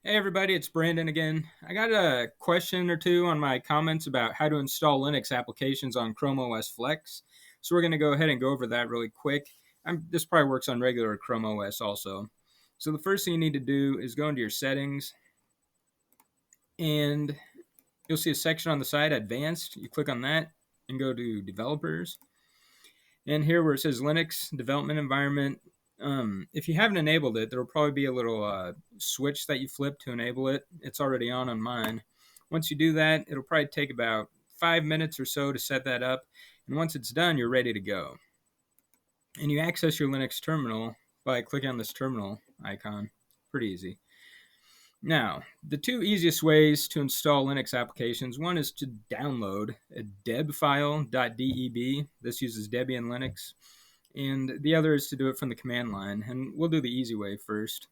Hey everybody, it's Brandon again. I got a question or two on my comments about how to install Linux applications on Chrome OS Flex. So we're going to go ahead and go over that really quick. This probably works on regular Chrome OS also. So the first thing you need to do is go into your settings, and you'll see a section on the side, Advanced. You click on that and go to Developers. And here where it says Linux Development Environment, if you haven't enabled it, there will probably be a little switch that you flip to enable it. It's already on mine. Once you do that, it'll probably take about 5 minutes or so to set that up. And once it's done, you're ready to go. And you access your Linux terminal by clicking on this terminal icon. Pretty easy. Now, the two easiest ways to install Linux applications, one is to download a deb file, .deb. This uses Debian Linux. And the other is to do it from the command line. And we'll do the easy way first.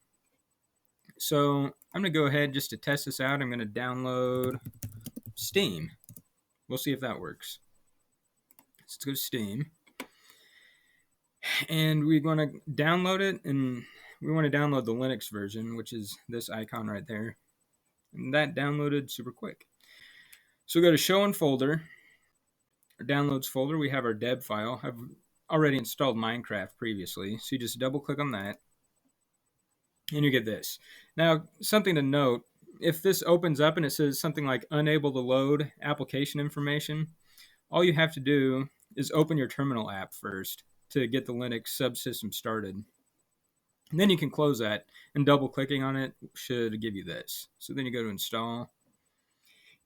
So I'm going to go ahead just to test this out. I'm going to download Steam. We'll see if that works. Let's go to Steam. And we're going to download it, and we want to download the Linux version, which is this icon right there. And that downloaded super quick. So we go to Show in Folder, our Downloads folder. We have our deb file. I've already installed Minecraft previously, so you just double click on that, and you get this. Now, something to note, if this opens up and it says something like unable to load application information, all you have to do is open your terminal app first to get the Linux subsystem started. And then you can close that, and double clicking on it should give you this. So then you go to install,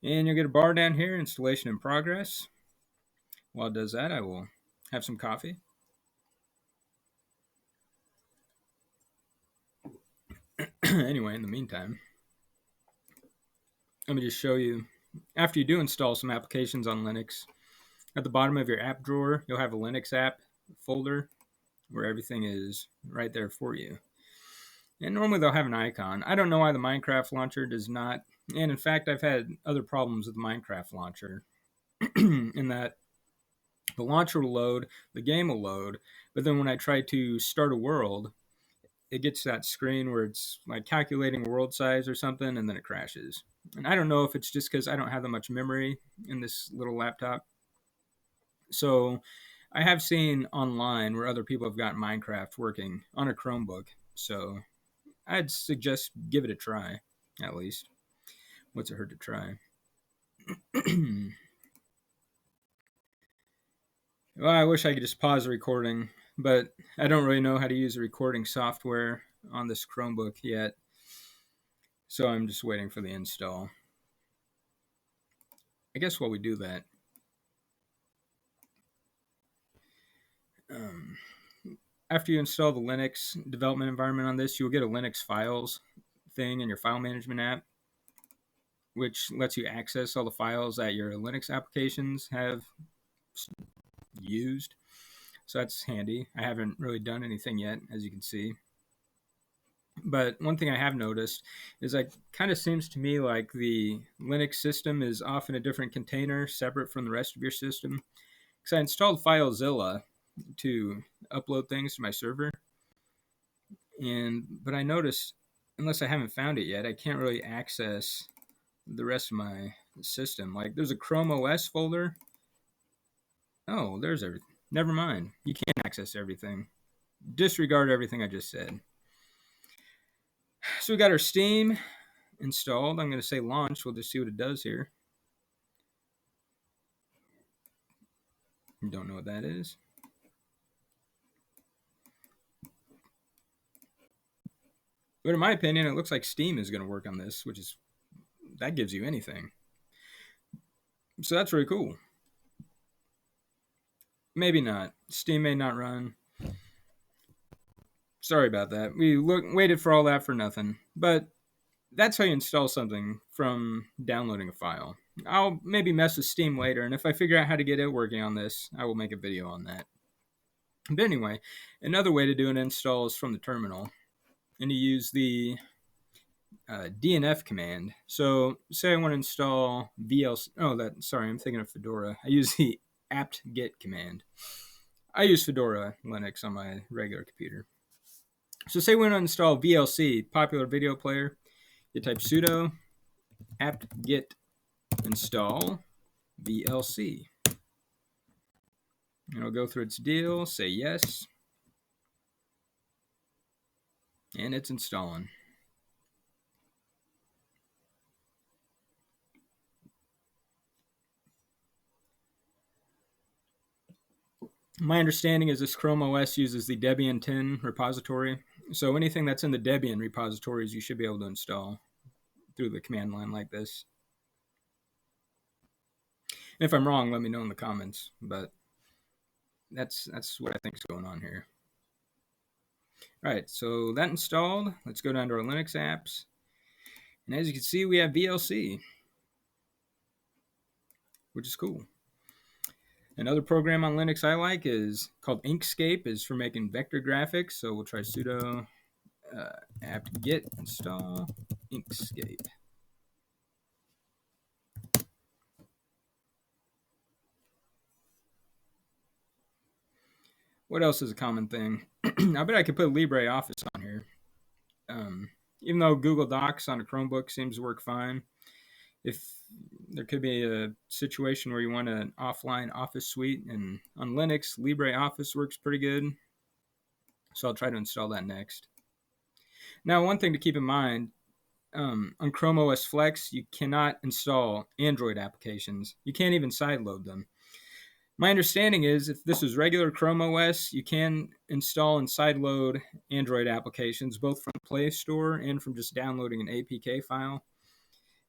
and you'll get a bar down here, installation in progress. While it does that, I will have some coffee. Anyway, in the meantime, let me just show you. After you do install some applications on Linux, at the bottom of your app drawer, you'll have a Linux app folder where everything is right there for you. And normally they'll have an icon. I don't know why the Minecraft launcher does not. And in fact, I've had other problems with the Minecraft launcher in that the launcher will load, the game will load, but then when I try to start a world, it gets that screen where it's like calculating world size or something, and then it crashes. And I don't know if it's just because I don't have that much memory in this little laptop. So I have seen online where other people have gotten Minecraft working on a Chromebook. So I'd suggest give it a try, at least. What's it hurt to try? Well, I wish I could just pause the recording, but I don't really know how to use the recording software on this Chromebook yet. So I'm just waiting for the install. I guess while we do that, after you install the Linux development environment on this, you'll get a Linux files thing in your file management app, which lets you access all the files that your Linux applications have used. So that's handy. I haven't really done anything yet, as you can see. But one thing I have noticed is it kind of seems to me like the Linux system is off in a different container separate from the rest of your system. Because I installed FileZilla to upload things to my server. But I noticed, unless I haven't found it yet, I can't really access the rest of my system. Like there's a Chrome OS folder. Oh, there's everything. Never mind. You can't access everything. Disregard everything I just said. So we got our Steam installed. I'm going to say launch. We'll just see what it does here. Don't know what that is. But in my opinion, it looks like Steam is going to work on this, that gives you anything. So that's really cool. Maybe not. Steam may not run. Sorry about that. We waited for all that for nothing. But that's how you install something from downloading a file. I'll maybe mess with Steam later, and if I figure out how to get it working on this, I will make a video on that. But anyway, another way to do an install is from the terminal, and you use the DNF command. So say I want to install VLC. Sorry, I'm thinking of Fedora. I use the apt-get command. I use Fedora Linux on my regular computer. So say we want to install VLC, popular video player. you type sudo apt-get install VLC. It'll go through its deal, say yes, and it's installing. My understanding is this Chrome OS uses the Debian 10 repository, so anything that's in the Debian repositories you should be able to install through the command line like this. And if I'm wrong, let me know in the comments, but that's what I think is going on here. All right, so that installed. Let's go down to our Linux apps. And as you can see, we have VLC, which is cool. Another program on Linux I like is called Inkscape, is for making vector graphics. So we'll try sudo apt-get install Inkscape. What else is a common thing? I bet I could put LibreOffice on here. Even though Google Docs on a Chromebook seems to work fine, if there could be a situation where you want an offline Office suite, and on Linux, LibreOffice works pretty good. So I'll try to install that next. Now, one thing to keep in mind, on Chrome OS Flex, you cannot install Android applications. You can't even sideload them. My understanding is if this is regular Chrome OS, you can install and sideload Android applications, both from the Play Store and from just downloading an APK file.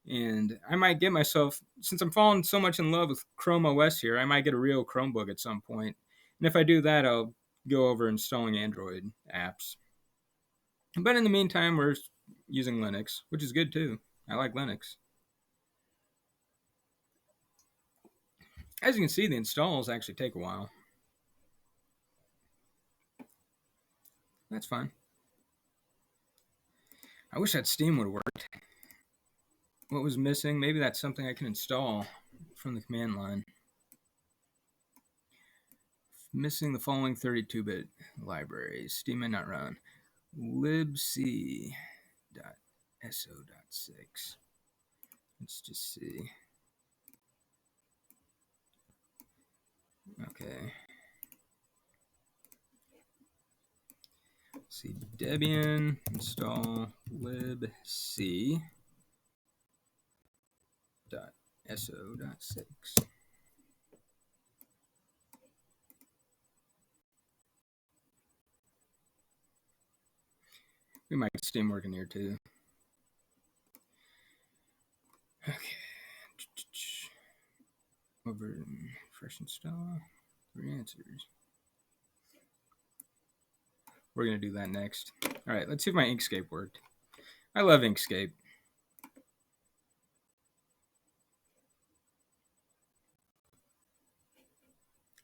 And I might get myself, since I'm falling so much in love with Chrome OS here, I might get a real Chromebook at some point. And if I do that, I'll go over installing Android apps. But in the meantime, we're using Linux, which is good too. I like Linux. As you can see, the installs actually take a while. That's fine. I wish that Steam would have worked. What was missing? Maybe that's something I can install from the command line. Missing the following 32-bit libraries. Steam may not run. libc.so.6. Let's just see. Okay. Let's see, Debian install libc.so.6. We might get Steam working here too. Okay. Over fresh install. 3 answers. We're going to do that next. All right, let's see if my Inkscape worked. I love Inkscape.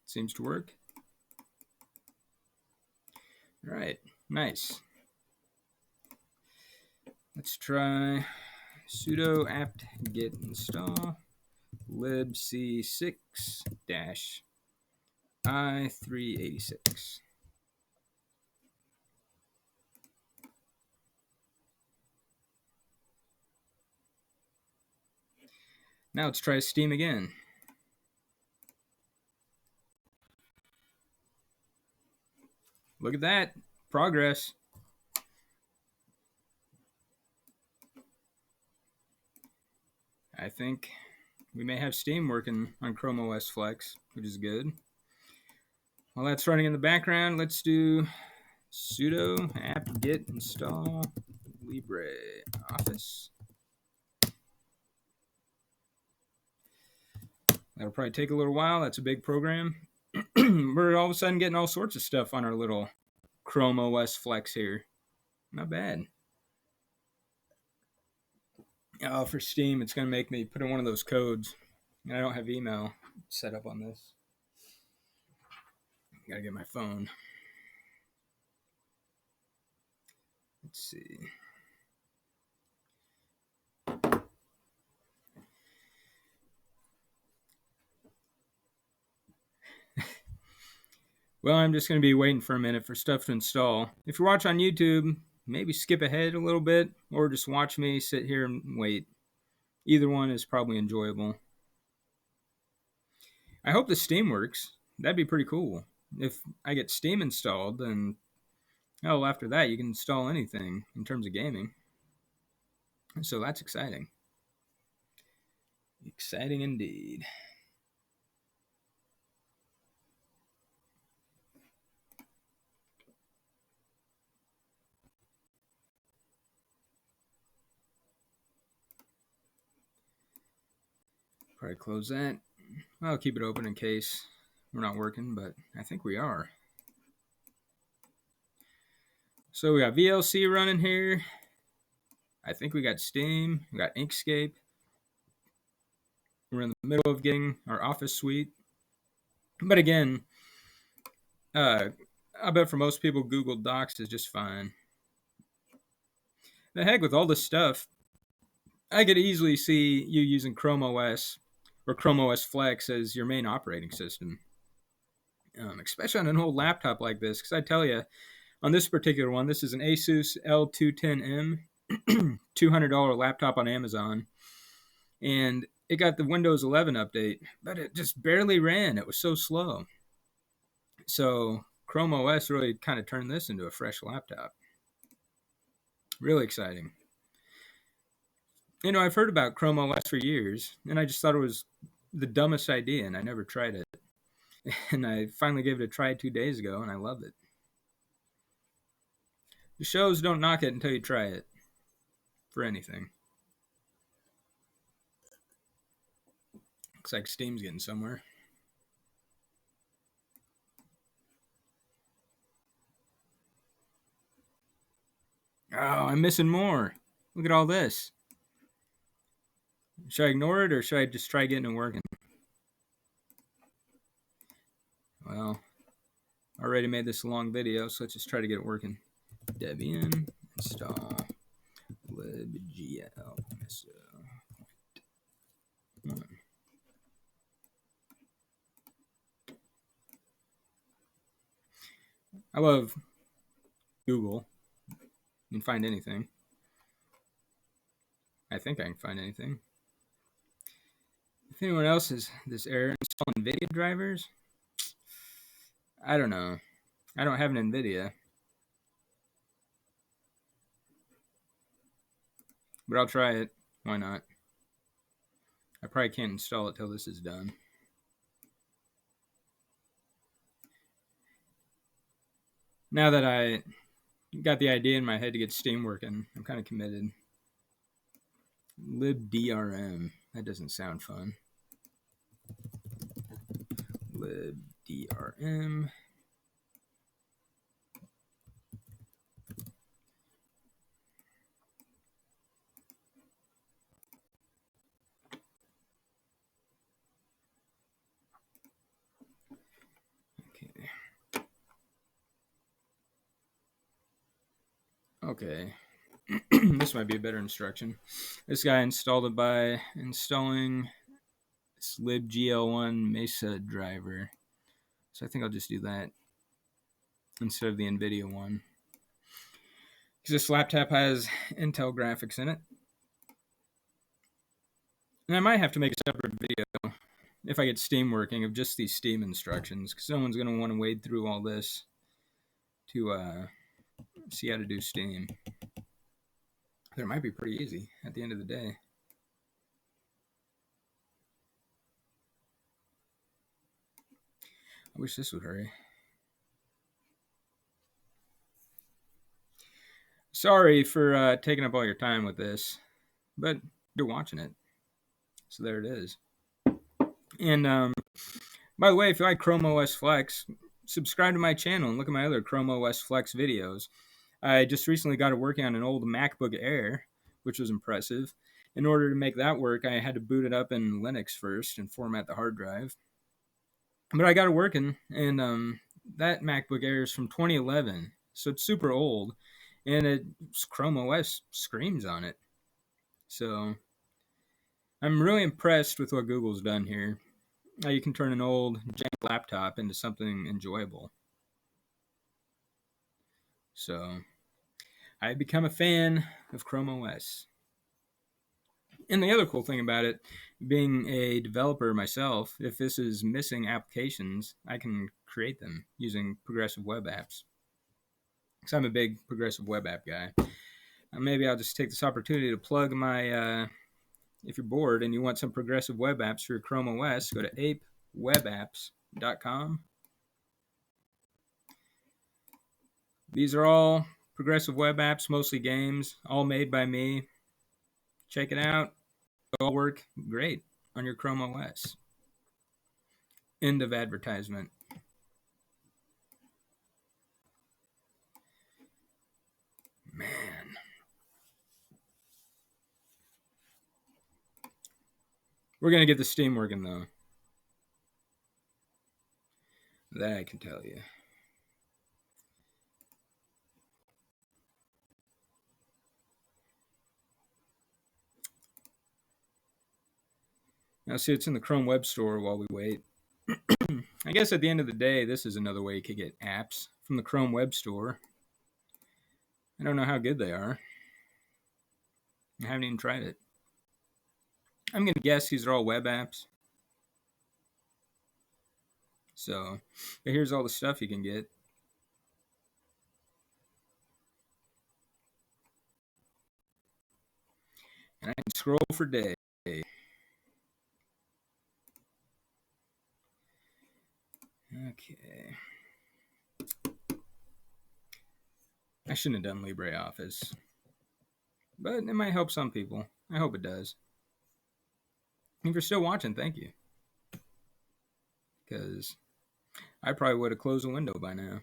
Seems to work. All right, nice. Let's try sudo apt-get install libc6-i386. Now let's try Steam again. Look at that. Progress. I think we may have Steam working on Chrome OS Flex, which is good. While that's running in the background, let's do sudo apt-get install Libreoffice. That'll probably take a little while. That's a big program. We're all of a sudden getting all sorts of stuff on our little Chrome OS Flex here. Not bad. Oh, for Steam, it's going to make me put in one of those codes. I don't have email set up on this. Got to get my phone. Let's see. Well, I'm just going to be waiting for a minute for stuff to install. If you watch on YouTube, maybe skip ahead a little bit or just watch me sit here and wait. Either one is probably enjoyable. I hope the Steam works. That'd be pretty cool. If I get Steam installed, then after that you can install anything in terms of gaming. So that's exciting. Exciting indeed. Probably close that. I'll keep it open in case we're not working, but I think we are. So we got VLC running here. I think we got Steam. We got Inkscape. We're in the middle of getting our Office suite. But again, I bet for most people, Google Docs is just fine. The heck with all this stuff, I could easily see you using Chrome OS or Chrome OS Flex as your main operating system. Especially on an old laptop like this, because I tell you, on this particular one, this is an Asus L210M, $200 laptop on Amazon, and it got the Windows 11 update, but it just barely ran. It was so slow. So Chrome OS really kind of turned this into a fresh laptop. Really exciting. I've heard about Chrome OS for years, and I just thought it was the dumbest idea, and I never tried it. And I finally gave it a try 2 days ago, and I loved it. The shows don't knock it until you try it. For anything. Looks like Steam's getting somewhere. Oh, I'm missing more. Look at all this. Should I ignore it or should I just try getting it working? Well, I already made this a long video, so let's just try to get it working. Debian install libgl. I love Google. You can find anything. I think I can find anything. If anyone else has this error installing NVIDIA drivers, I don't know. I don't have an NVIDIA. But I'll try it. Why not? I probably can't install it till this is done. Now that I got the idea in my head to get Steam working, I'm kind of committed. libdrm. That doesn't sound fun. libdrm. Okay. This might be a better instruction. This guy installed it by installing this libgl1 Mesa driver. So I think I'll just do that instead of the NVIDIA one. Because this laptop has Intel graphics in it. And I might have to make a separate video if I get Steam working of just these Steam instructions. Because someone's going to want to wade through all this to see how to do Steam. It might be pretty easy at the end of the day. I wish this would hurry. Sorry for taking up all your time with this, but you're watching it. So there it is. And by the way, if you like Chrome OS Flex, subscribe to my channel and look at my other Chrome OS Flex videos. I just recently got it working on an old MacBook Air, which was impressive. In order to make that work, I had to boot it up in Linux first and format the hard drive. But I got it working, and that MacBook Air is from 2011, so it's super old, and Chrome OS screams on it. So I'm really impressed with what Google's done here. How you can turn an old jank laptop into something enjoyable. So I become a fan of Chrome OS. And the other cool thing about it, being a developer myself, if this is missing applications, I can create them using progressive web apps. Because I'm a big progressive web app guy. Maybe I'll just take this opportunity to plug my, if you're bored and you want some progressive web apps for your Chrome OS, go to apewebapps.com. These are all progressive web apps, mostly games, all made by me. Check it out. They'll all work great on your Chrome OS. End of advertisement. Man. We're going to get the Steam working, though. That I can tell you. Now, see, it's in the Chrome Web Store while we wait. I guess at the end of the day, this is another way you could get apps from the Chrome Web Store. I don't know how good they are. I haven't even tried it. I'm going to guess these are all web apps. So, but here's all the stuff you can get. And I can scroll for days. Okay. I shouldn't have done Libreoffice. But it might help some people. I hope it does. If you're still watching, thank you. Because I probably would have closed the window by now.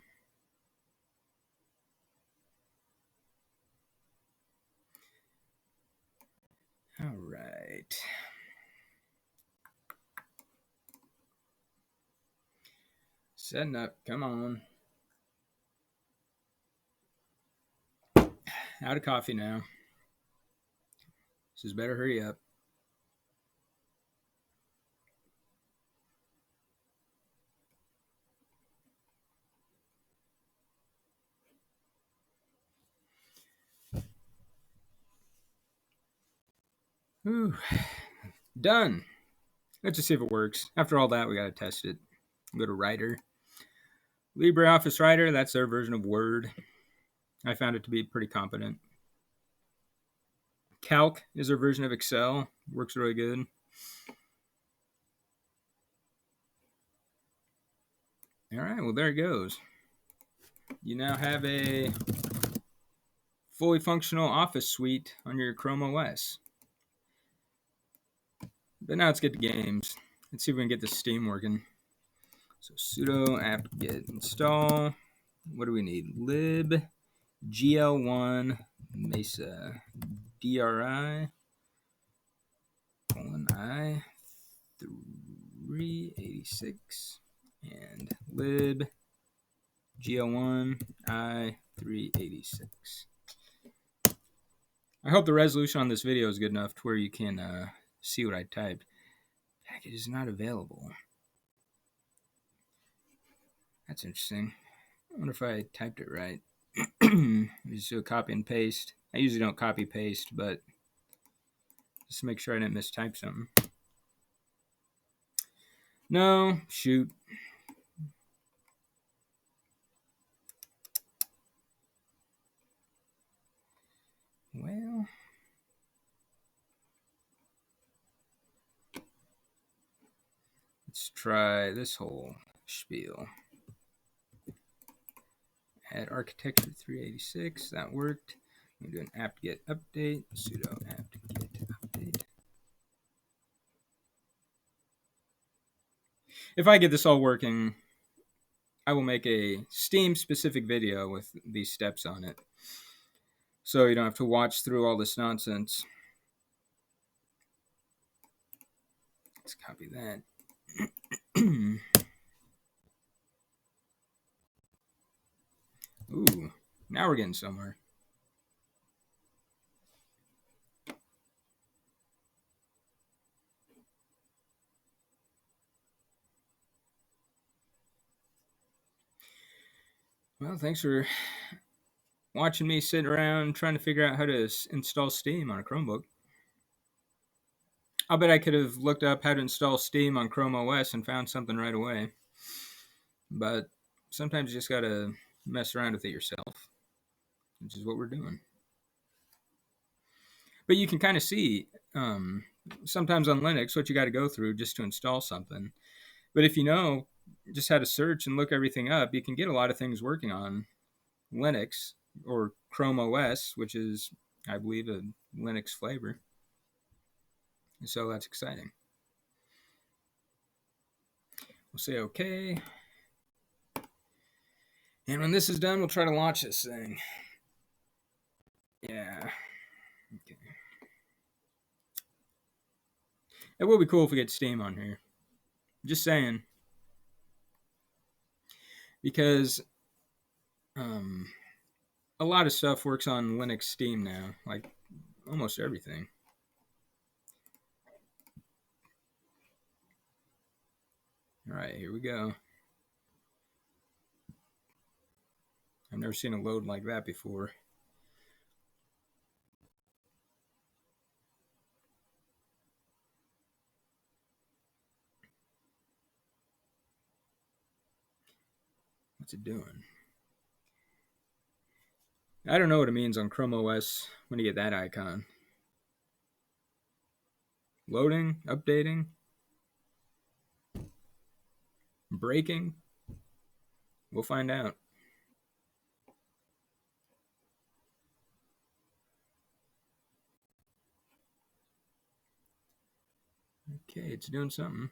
All right. Setting up. Come on. Out of coffee now. This is better hurry up. Ooh. Done. Let's just see if it works. After all that, we got to test it. Go to Writer. LibreOffice Writer, that's their version of Word. I found it to be pretty competent. Calc is their version of Excel. Works really good. All right, well, there it goes. You now have a fully functional Office suite on your Chrome OS. But now let's get to games. Let's see if we can get this Steam working. So sudo apt-get install. What do we need? Lib gl1 mesa dri I 386 and lib gl1 I 386. I hope the resolution on this video is good enough to where you can see what I typed. Package is not available. That's interesting. I wonder if I typed it right. Just do a copy and paste. I usually don't copy paste, but just to make sure I didn't mistype something. No, shoot. Well, let's try this whole spiel. Add architecture 386. That worked. I'm going to do an apt-get update. Sudo apt-get update. If I get this all working, I will make a Steam-specific video with these steps on it. So you don't have to watch through all this nonsense. Let's copy that. Ooh, now we're getting somewhere. Well, thanks for watching me sit around trying to figure out how to install Steam on a Chromebook. I'll bet I could have looked up how to install Steam on Chrome OS and found something right away. But sometimes you just gotta mess around with it yourself, which is what we're doing. But you can kind of see sometimes on Linux what you got to go through just to install something. But if you know just how to search and look everything up, you can get a lot of things working on Linux or Chrome OS, which is, I believe, a Linux flavor. So that's exciting. We'll say okay. And when this is done, we'll try to launch this thing. Yeah. Okay. It will be cool if we get Steam on here. Just saying. Because a lot of stuff works on Linux Steam now. Like almost everything. All right, here we go. I've never seen a load like that before. What's it doing? I don't know what it means on Chrome OS when you get that icon. Loading, updating, breaking. We'll find out. Okay, it's doing something.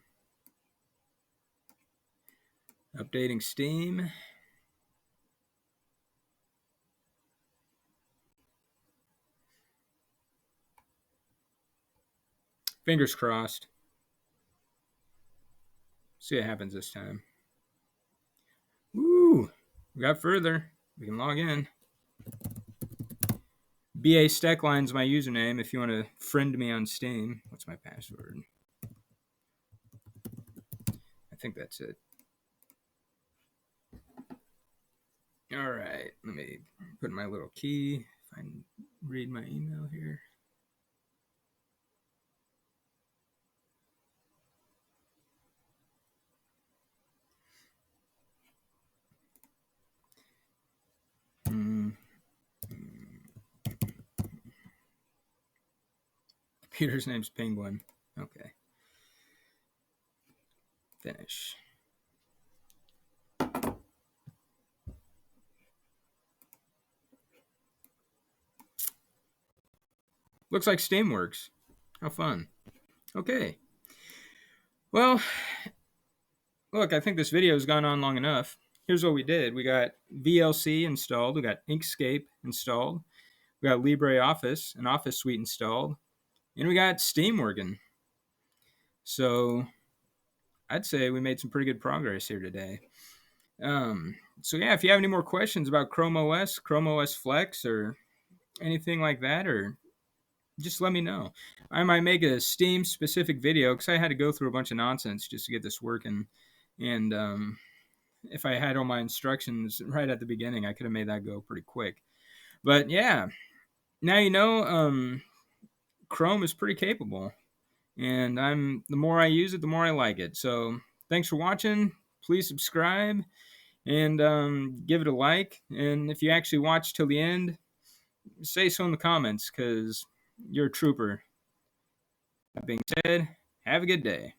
Updating Steam. Fingers crossed. See what happens this time. Woo! We got further. We can log in. BA Steckline's my username if you want to friend me on Steam. What's my password? I think that's it. All right, let me put my little key. If I can read my email here. Computer's name's Penguin. Okay. Finish. Looks like Steam works. How fun. Okay. Well, look, I think this video has gone on long enough. Here's what we did. We got VLC installed. We got Inkscape installed. We got Libreoffice, an Office suite installed. And we got Steam working. So I'd say we made some pretty good progress here today. So yeah, if you have any more questions about Chrome OS Flex, or anything like that, or just let me know. I might make a Steam specific video because I had to go through a bunch of nonsense just to get this working. And if I had all my instructions right at the beginning, I could have made that go pretty quick. But yeah, now you know Chrome is pretty capable. And the more I use it, the more I like it. So thanks for watching. Please subscribe and give it a like. And if you actually watch till the end, say so in the comments because you're a trooper. That being said, have a good day.